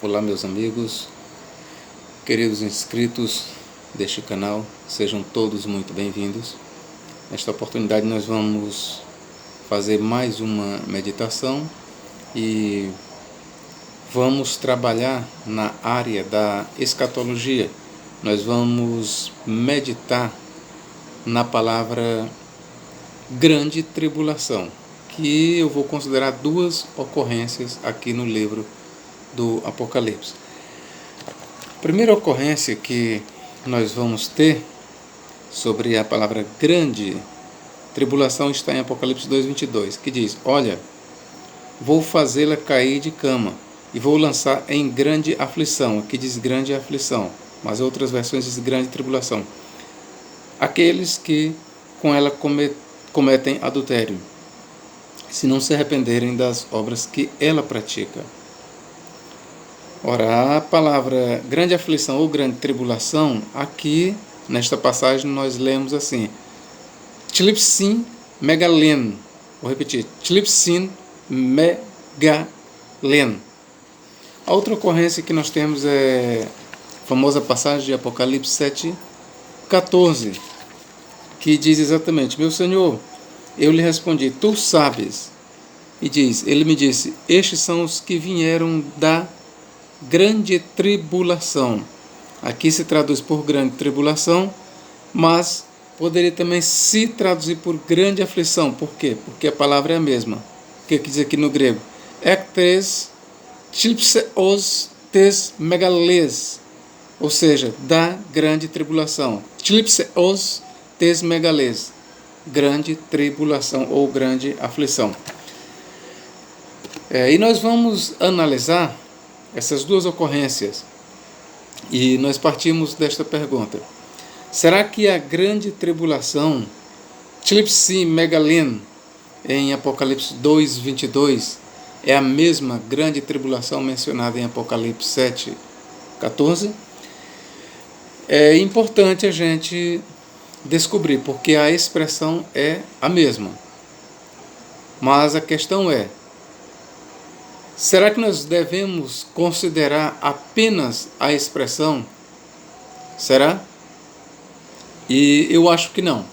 Olá, meus amigos, queridos inscritos deste canal, sejam todos muito bem-vindos. Nesta oportunidade nós vamos fazer mais uma meditação e vamos trabalhar na área da escatologia. Nós vamos meditar na palavra grande tribulação, que eu vou considerar duas ocorrências aqui no livro do Apocalipse. A primeira ocorrência que nós vamos ter sobre a palavra grande tribulação está em Apocalipse 2:22, que diz: olha, vou fazê-la cair de cama e vou lançar em grande aflição. Aqui diz grande aflição, mas outras versões diz grande tribulação. Aqueles que com ela cometem adultério, se não se arrependerem das obras que ela pratica. Ora, a palavra grande aflição ou grande tribulação, aqui nesta passagem nós lemos assim: Thlipsin megalen. Vou repetir: Thlipsin megalen. A outra ocorrência que nós temos é a famosa passagem de Apocalipse 7:14, que diz exatamente: meu Senhor, eu lhe respondi, tu sabes. E diz, ele me disse, estes são os que vieram da grande tribulação. Aqui se traduz por grande tribulação, mas poderia também se traduzir por grande aflição. Por quê? Porque a palavra é a mesma. O que diz aqui no grego? Ektes thlipseos tes megales, ou seja, da grande tribulação. Thlipseos tes megales, grande tribulação ou grande aflição. E nós vamos analisar essas duas ocorrências e nós partimos desta pergunta: será que a grande tribulação, Thlipsin megalen, em Apocalipse 2:22, é a mesma grande tribulação mencionada em Apocalipse 7:14? É importante a gente descobrir, porque a expressão é a mesma. Mas a questão é: será que nós devemos considerar apenas a expressão? Será? E eu acho que não.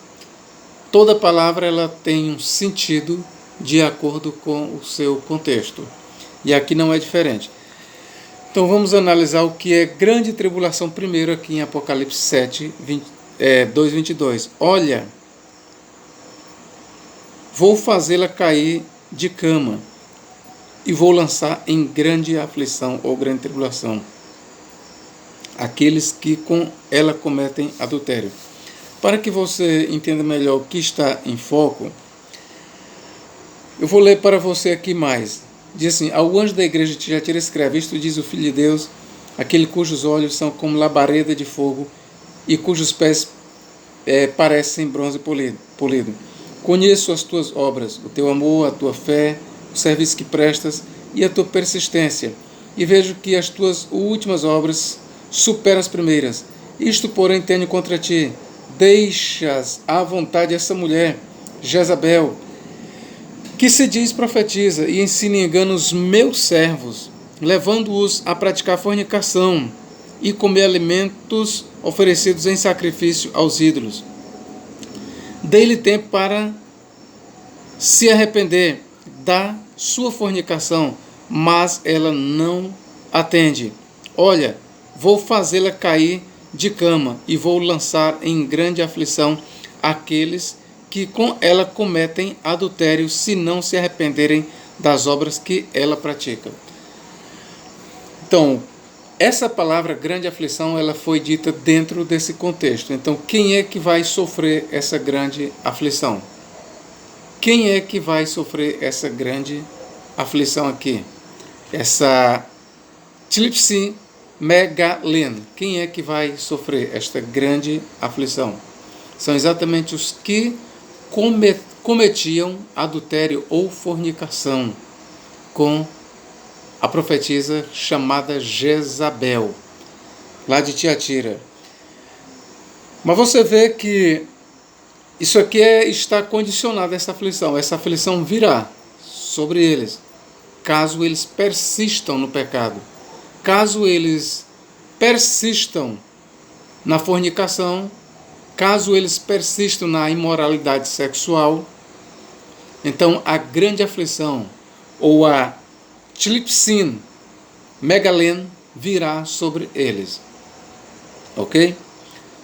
Toda palavra ela tem um sentido de acordo com o seu contexto. E aqui não é diferente. Então vamos analisar o que é grande tribulação primeiro aqui em Apocalipse 2:22. Olha, vou fazê-la cair de cama e vou lançar em grande aflição ou grande tribulação aqueles que com ela cometem adultério. Para que você entenda melhor o que está em foco, eu vou ler para você aqui mais. Diz assim: ao anjo da igreja de Tiatira escreve, isto diz o Filho de Deus, aquele cujos olhos são como labareda de fogo e cujos pés parecem bronze polido. Conheço as tuas obras, o teu amor, a tua fé, o serviço que prestas e a tua persistência, e vejo que as tuas últimas obras superam as primeiras. Isto, porém, tenho contra ti: deixas à vontade essa mulher, Jezabel, que se diz profetiza e ensina em engano os meus servos, levando-os a praticar fornicação e comer alimentos oferecidos em sacrifício aos ídolos. Dei-lhe tempo para se arrepender da sua fornicação, mas ela não atende. Olha, vou fazê-la cair de cama e vou lançar em grande aflição aqueles que com ela cometem adultério, se não se arrependerem das obras que ela pratica. Então, essa palavra grande aflição, ela foi dita dentro desse contexto. Então, quem é que vai sofrer essa grande aflição? Quem é que vai sofrer essa grande aflição aqui? Essa Thlipsin megalen. Quem é que vai sofrer esta grande aflição? São exatamente os que cometiam adultério ou fornicação com a profetisa chamada Jezabel, lá de Tiatira. Mas você vê que isso aqui está condicionado a essa aflição. Essa aflição virá sobre eles, caso eles persistam no pecado, caso eles persistam na fornicação, caso eles persistam na imoralidade sexual, então a grande aflição, ou a tlipsin megalen, virá sobre eles. Ok?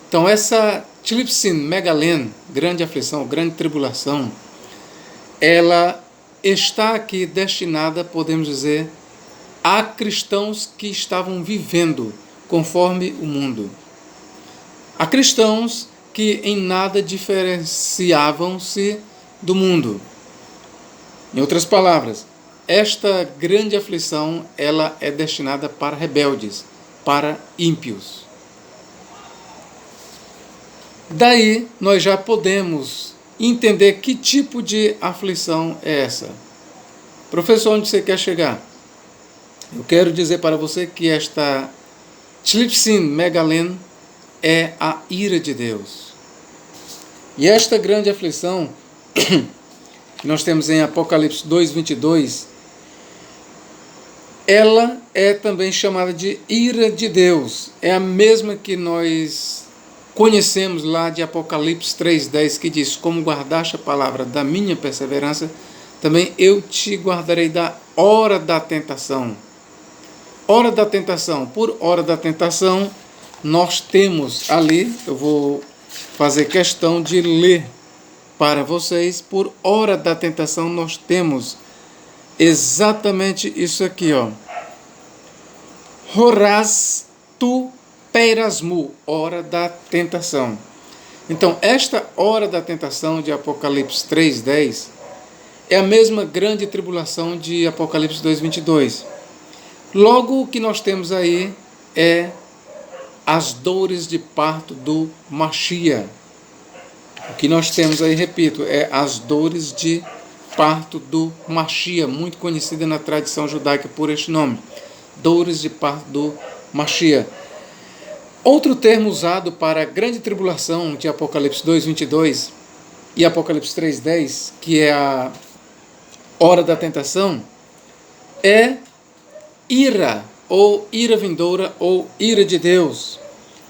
Então essa tlipsin megalen, grande aflição, grande tribulação, ela está aqui destinada, podemos dizer, a cristãos que estavam vivendo conforme o mundo. A cristãos que em nada diferenciavam-se do mundo. Em outras palavras, esta grande aflição, ela é destinada para rebeldes, para ímpios. Daí, nós já podemos entender que tipo de aflição é essa. Professor, onde você quer chegar? Eu quero dizer para você que esta tlipsin megalen é a ira de Deus. E esta grande aflição, que nós temos em Apocalipse 2:22, ela é também chamada de ira de Deus. É a mesma que nós conhecemos lá de Apocalipse 3:10, que diz: como guardaste a palavra da minha perseverança, também eu te guardarei da hora da tentação. Hora da tentação. Por hora da tentação, nós temos ali, eu vou fazer questão de ler para vocês, por hora da tentação nós temos exatamente isso aqui, ó. Horas tu peirasmu, hora da tentação. Então, esta hora da tentação de Apocalipse 3:10 é a mesma grande tribulação de Apocalipse 2:22. Logo, o que nós temos aí é as dores de parto do Mashiach. O que nós temos aí, repito, é as dores de parto do Mashiach, muito conhecida na tradição judaica por este nome. Dores de parto do Mashiach. Outro termo usado para a grande tribulação de Apocalipse 2:22 e Apocalipse 3:10, que é a hora da tentação, é ira, ou ira vindoura, ou ira de Deus.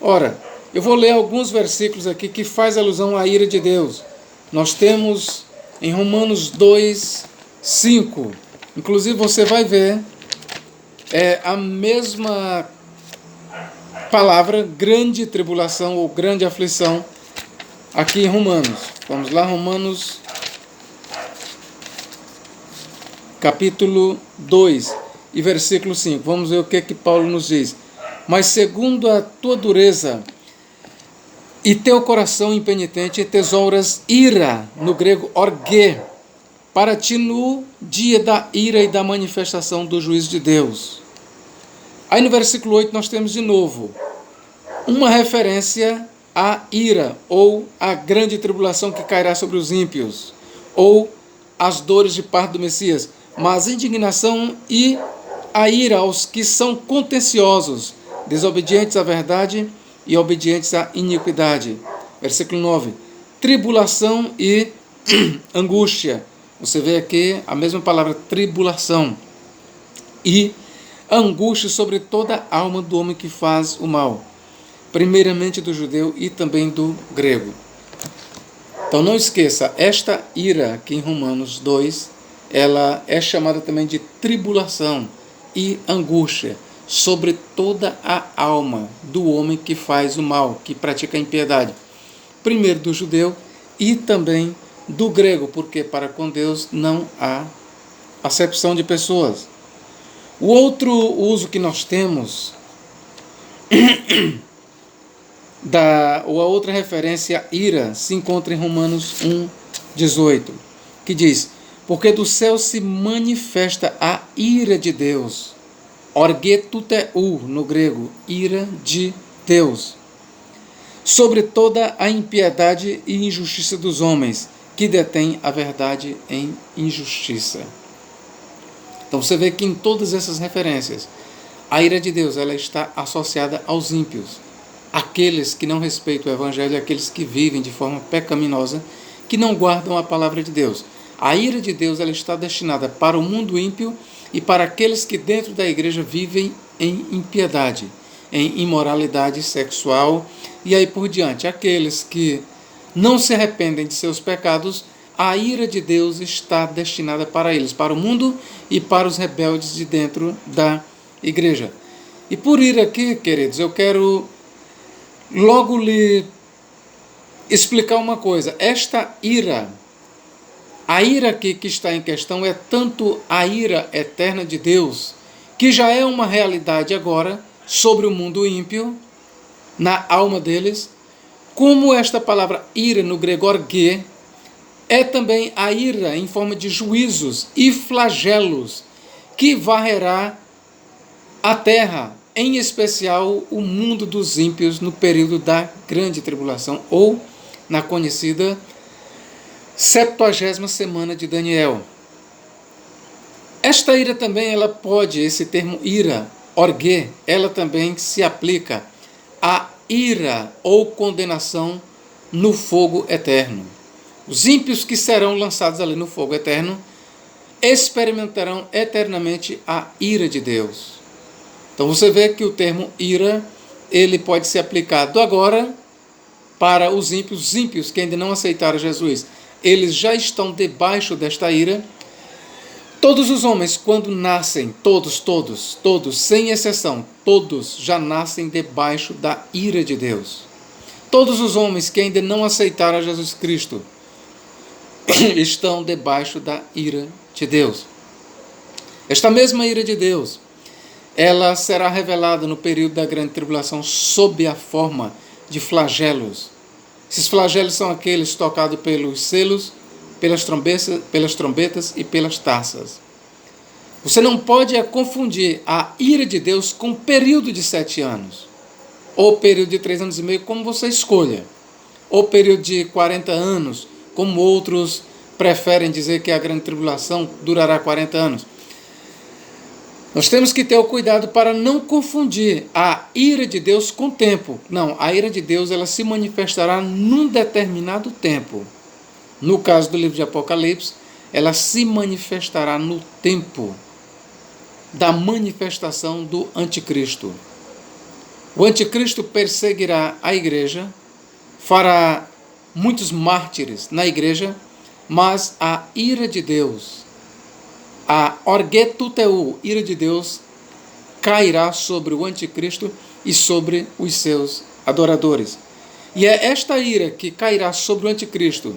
Ora, eu vou ler alguns versículos aqui que faz alusão à ira de Deus. Nós temos em Romanos 2:5. Inclusive você vai ver a mesma palavra, grande tribulação ou grande aflição, aqui em Romanos. Vamos lá, Romanos capítulo 2 e versículo 5. Vamos ver o que Paulo nos diz. Mas segundo a tua dureza e teu coração impenitente, tesouras ira, no grego orge, para ti no dia da ira e da manifestação do juízo de Deus. Aí no versículo 8 nós temos de novo uma referência à ira, ou à grande tribulação que cairá sobre os ímpios, ou as dores de parto do Messias, mas indignação e a ira aos que são contenciosos, desobedientes à verdade e obedientes à iniquidade. Versículo 9. Tribulação e angústia. Você vê aqui a mesma palavra, tribulação. E angústia sobre toda a alma do homem que faz o mal, primeiramente do judeu e também do grego. Então não esqueça, esta ira aqui em Romanos 2, ela é chamada também de tribulação e angústia sobre toda a alma do homem que faz o mal, que pratica a impiedade. Primeiro do judeu e também do grego, porque para com Deus não há acepção de pessoas. O outro uso que nós temos, ou a outra referência à ira, se encontra em Romanos 1:18, que diz: porque do céu se manifesta a ira de Deus, orgetuteu no grego, ira de Deus, sobre toda a impiedade e injustiça dos homens, que detêm a verdade em injustiça. Então você vê que em todas essas referências, a ira de Deus ela está associada aos ímpios, aqueles que não respeitam o Evangelho, aqueles que vivem de forma pecaminosa, que não guardam a palavra de Deus. A ira de Deus ela está destinada para o mundo ímpio e para aqueles que dentro da igreja vivem em impiedade, em imoralidade sexual e aí por diante. Aqueles que não se arrependem de seus pecados, a ira de Deus está destinada para eles, para o mundo e para os rebeldes de dentro da igreja. E por ir aqui, queridos, eu quero logo lhe explicar uma coisa. Esta ira, a ira aqui que está em questão é tanto a ira eterna de Deus, que já é uma realidade agora sobre o mundo ímpio, na alma deles, como esta palavra ira no grego orgê, é também a ira em forma de juízos e flagelos que varrerá a terra, em especial o mundo dos ímpios no período da grande tribulação, ou na conhecida 70ª semana de Daniel. Esta ira também, ela pode, esse termo ira, orgê, ela também se aplica à ira ou condenação no fogo eterno. Os ímpios que serão lançados ali no fogo eterno experimentarão eternamente a ira de Deus. Então você vê que o termo ira, ele pode ser aplicado agora para os ímpios que ainda não aceitaram Jesus. Eles já estão debaixo desta ira. Todos os homens, quando nascem, todos, sem exceção, todos já nascem debaixo da ira de Deus. Todos os homens que ainda não aceitaram Jesus Cristo estão debaixo da ira de Deus. Esta mesma ira de Deus, ela será revelada no período da grande tribulação sob a forma de flagelos. Esses flagelos são aqueles tocados pelos selos, pelas trombetas e pelas taças. Você não pode confundir a ira de Deus com o período de 7 anos, ou período de 3 anos e meio, como você escolha, ou período de 40 anos, como outros preferem dizer que a grande tribulação durará 40 anos. Nós temos que ter o cuidado para não confundir a ira de Deus com o tempo. Não, a ira de Deus, ela se manifestará num determinado tempo. No caso do livro de Apocalipse, ela se manifestará no tempo da manifestação do anticristo. O anticristo perseguirá a igreja, fará muitos mártires na igreja, mas a ira de Deus, a orgetuteu, ira de Deus, cairá sobre o anticristo e sobre os seus adoradores. E é esta ira que cairá sobre o anticristo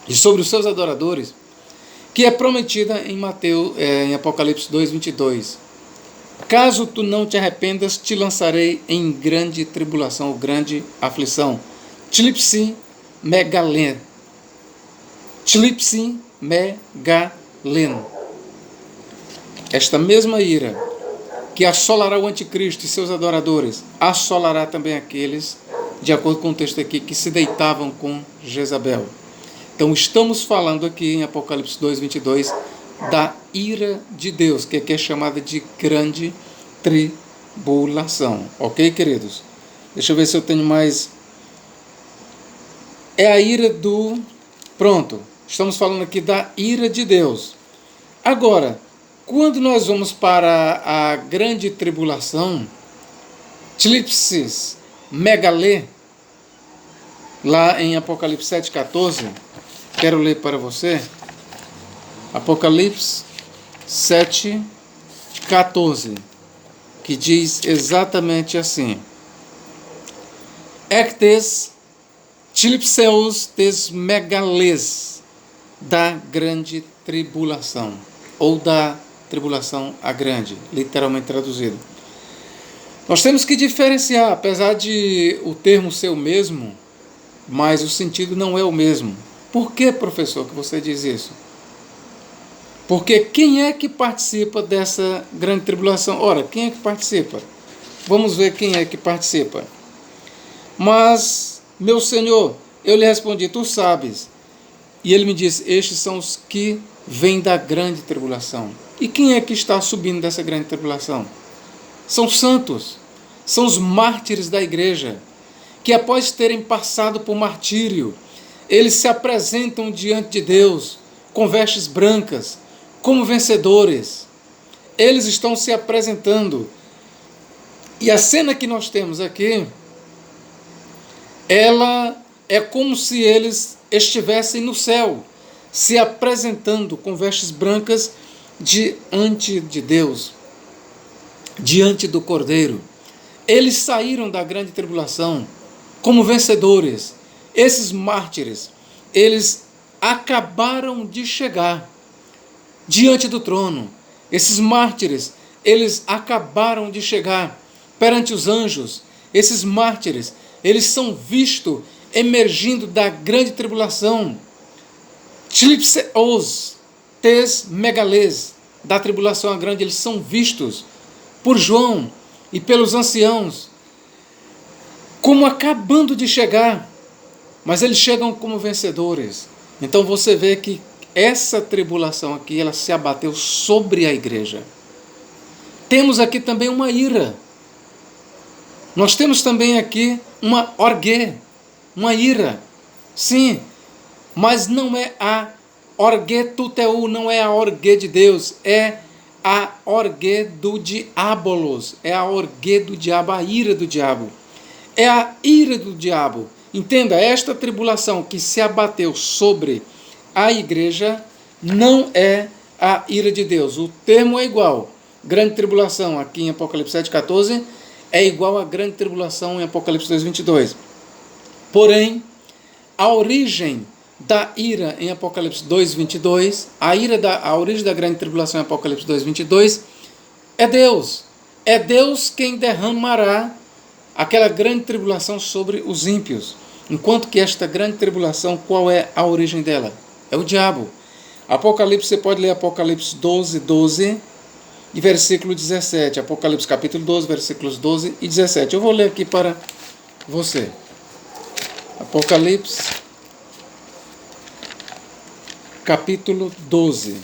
e sobre os seus adoradores que é prometida em Apocalipse 2:22. Caso tu não te arrependas, te lançarei em grande tribulação ou grande aflição. Tlipsi megalen. Tlipsi megalen. Esta mesma ira que assolará o anticristo e seus adoradores, assolará também aqueles, de acordo com o texto aqui, que se deitavam com Jezabel. Então estamos falando aqui em Apocalipse 2:22 da ira de Deus, que aqui é chamada de grande tribulação. Ok, queridos? Deixa eu ver se eu tenho mais. É a ira do... Pronto, estamos falando aqui da ira de Deus. Agora, quando nós vamos para a grande tribulação, Tlipsis Megalê, lá em Apocalipse 7:14, quero ler para você. Apocalipse 7:14, que diz exatamente assim: Ectes Tlipseus tes megalês, da grande tribulação, ou da tribulação a grande, literalmente traduzido. Nós temos que diferenciar, apesar de o termo ser o mesmo, mas o sentido não é o mesmo. Por que, professor, que você diz isso? Porque quem é que participa dessa grande tribulação? Ora, quem é que participa? Vamos ver quem é que participa. Mas, meu Senhor, eu lhe respondi, tu sabes. E ele me disse, estes são os que vêm da grande tribulação. E quem é que está subindo dessa grande tribulação? São santos, são os mártires da igreja, que após terem passado por martírio, eles se apresentam diante de Deus com vestes brancas, como vencedores. Eles estão se apresentando E a cena que nós temos aqui, ela é como se eles estivessem no céu, se apresentando com vestes brancas diante de Deus, diante do Cordeiro. Eles saíram da grande tribulação como vencedores. Esses mártires, eles acabaram de chegar diante do trono. Esses mártires, eles acabaram de chegar perante os anjos. Esses mártires, eles são vistos emergindo da grande tribulação. Tlipseos, tes megales, da tribulação grande, eles são vistos por João e pelos anciãos como acabando de chegar, mas eles chegam como vencedores. Então você vê que essa tribulação aqui, ela se abateu sobre a igreja. Temos aqui também uma ira. Nós temos também aqui uma orgue, uma ira. Sim, mas não é a orgue tuteu, não é a orgue de Deus, é a orgue do diabolos, é a orgue do diabo, a ira do diabo. É a ira do diabo. Entenda, esta tribulação que se abateu sobre a igreja não é a ira de Deus. O termo é igual. Grande tribulação aqui em Apocalipse 7,14 é igual a grande tribulação em Apocalipse 2,22. Porém, a origem da ira em Apocalipse 2,22, a origem da grande tribulação em Apocalipse 2,22 é Deus. É Deus quem derramará aquela grande tribulação sobre os ímpios. Enquanto que esta grande tribulação, qual é a origem dela? É o diabo. Apocalipse, você pode ler Apocalipse 12 e versículo 17. Apocalipse capítulo 12, versículos 12 e 17. Eu vou ler aqui para você. Apocalipse capítulo 12.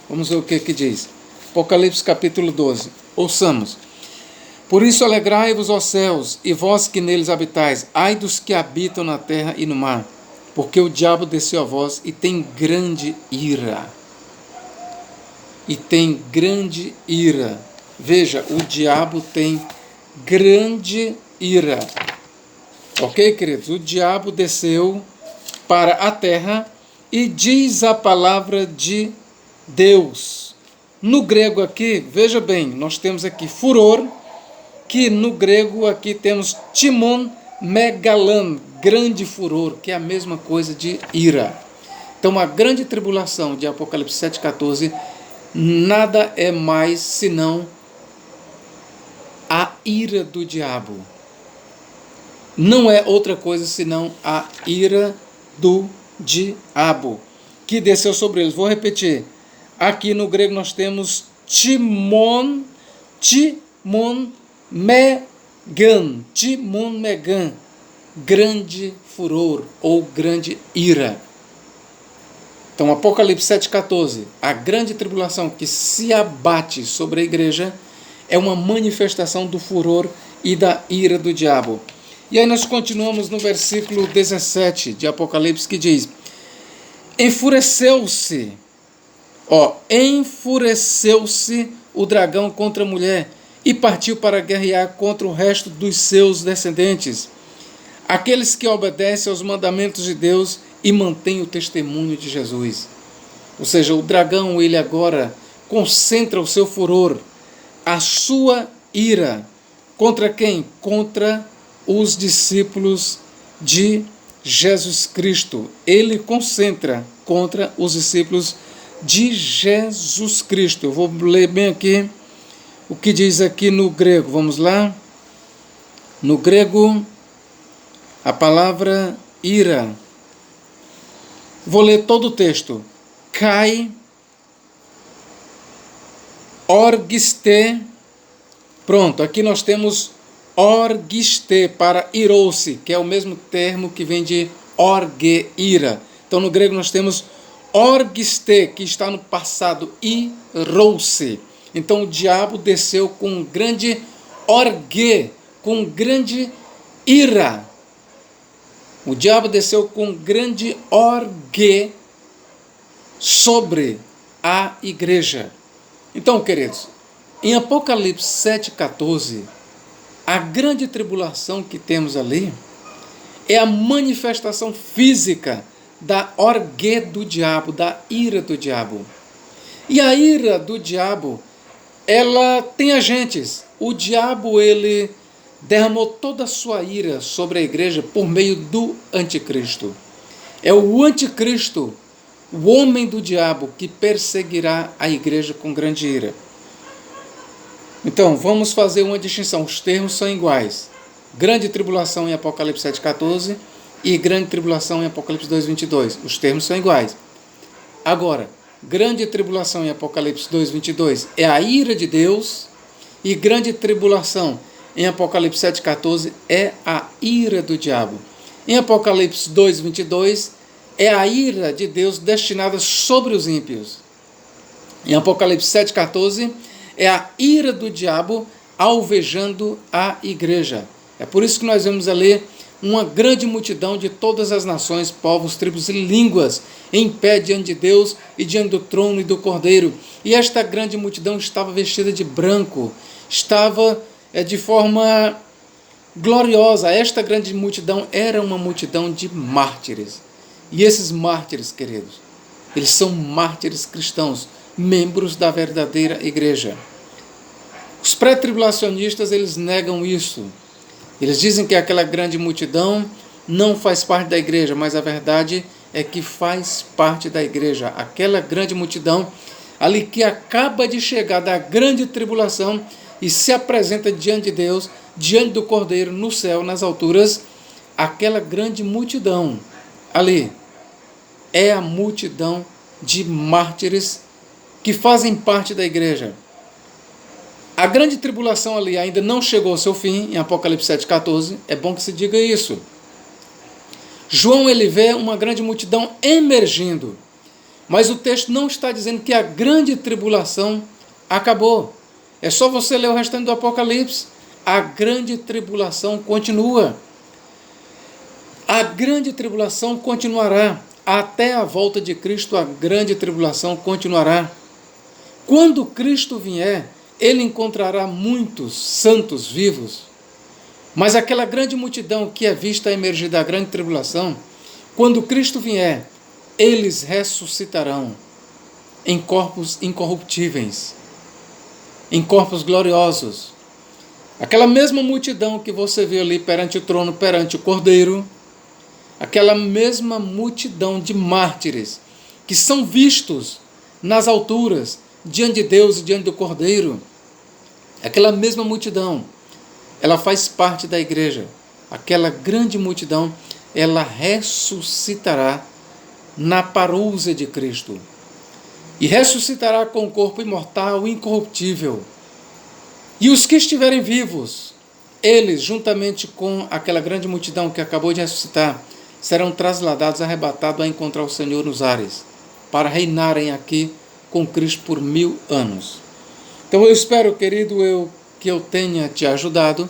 Vamos ver o que diz. Apocalipse capítulo 12. Ouçamos. Por isso alegrai-vos, ó céus, e vós que neles habitais, ai dos que habitam na terra e no mar, porque o diabo desceu a vós e tem grande ira. E tem grande ira. Veja, o diabo tem grande ira. Ok, queridos? O diabo desceu para a terra e diz a palavra de Deus. No grego aqui, veja bem, nós temos aqui furor, que no grego aqui temos timon megalan, grande furor, que é a mesma coisa de ira. Então a grande tribulação de Apocalipse 7,14 nada é mais senão a ira do diabo. Não é outra coisa senão a ira do diabo que desceu sobre eles. Vou repetir. Aqui no grego nós temos timon megan, grande furor ou grande ira. Então, Apocalipse 7,14, a grande tribulação que se abate sobre a igreja é uma manifestação do furor e da ira do diabo. E aí nós continuamos no versículo 17 de Apocalipse, que diz: enfureceu-se o dragão contra a mulher e partiu para guerrear contra o resto dos seus descendentes, aqueles que obedecem aos mandamentos de Deus e mantêm o testemunho de Jesus. Ou seja, o dragão, ele agora concentra o seu furor, a sua ira, contra quem? Contra os discípulos de Jesus Cristo. Ele concentra contra os discípulos de Jesus Cristo. Eu vou ler bem aqui o que diz aqui no grego. Vamos lá? No grego, a palavra ira. Vou ler todo o texto. Kai orgiste. Pronto, aqui nós temos orgiste para irou-se, que é o mesmo termo que vem de orge, ira. Então no grego nós temos orgiste, que está no passado, irou-se. Então o diabo desceu com grande orge, com grande ira. O diabo desceu com grande orge sobre a igreja. Então, queridos, Em Apocalipse 7,14, a grande tribulação que temos ali é a manifestação física da orgue do diabo, da ira do diabo. E a ira do diabo, ela tem agentes. O diabo, ele derramou toda a sua ira sobre a igreja por meio do anticristo. É o anticristo, o homem do diabo, que perseguirá a igreja com grande ira. Então, vamos fazer uma distinção. Os termos são iguais. Grande tribulação em Apocalipse 7,14 e grande tribulação em Apocalipse 2,22. Os termos são iguais. Agora, grande tribulação em Apocalipse 2,22 é a ira de Deus e grande tribulação em Apocalipse 7,14 é a ira do diabo. Em Apocalipse 2,22 é a ira de Deus destinada sobre os ímpios. Em Apocalipse 7,14 é a ira do diabo alvejando a igreja. É por isso que nós vemos ali uma grande multidão de todas as nações, povos, tribos e línguas em pé diante de Deus e diante do trono e do Cordeiro. E esta grande multidão estava vestida de branco, estava de forma gloriosa. Esta grande multidão era uma multidão de mártires. E esses mártires, queridos, eles são mártires cristãos, membros da verdadeira igreja. Os pré-tribulacionistas, eles negam isso. Eles dizem que aquela grande multidão não faz parte da igreja, mas a verdade é que faz parte da igreja. Aquela grande multidão ali que acaba de chegar da grande tribulação e se apresenta diante de Deus, diante do Cordeiro, no céu, nas alturas, aquela grande multidão ali é a multidão de mártires que fazem parte da igreja. A grande tribulação ali ainda não chegou ao seu fim, em Apocalipse 7,14, é bom que se diga isso. João, ele vê uma grande multidão emergindo, mas o texto não está dizendo que a grande tribulação acabou. É só você ler o restante do Apocalipse. A grande tribulação continua. A grande tribulação continuará. Até a volta de Cristo, a grande tribulação continuará. Quando Cristo vier, ele encontrará muitos santos vivos. Mas aquela grande multidão que é vista emergir da grande tribulação, quando Cristo vier, eles ressuscitarão em corpos incorruptíveis, em corpos gloriosos. Aquela mesma multidão que você vê ali perante o trono, perante o Cordeiro, aquela mesma multidão de mártires que são vistos nas alturas, diante de Deus e diante do Cordeiro, aquela mesma multidão, ela faz parte da igreja. Aquela grande multidão, ela ressuscitará na parousia de Cristo. E ressuscitará com o corpo imortal, incorruptível. E os que estiverem vivos, eles, juntamente com aquela grande multidão que acabou de ressuscitar, serão trasladados, arrebatados a encontrar o Senhor nos ares, para reinarem aqui com Cristo por 1000 anos. Então eu espero, querido, que eu tenha te ajudado.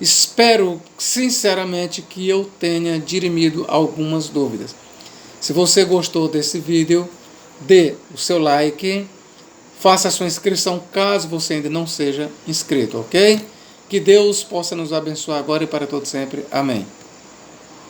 Espero sinceramente que eu tenha dirimido algumas dúvidas. Se você gostou desse vídeo, dê o seu like, faça a sua inscrição caso você ainda não seja inscrito, ok? Que Deus possa nos abençoar agora e para todo sempre. Amém.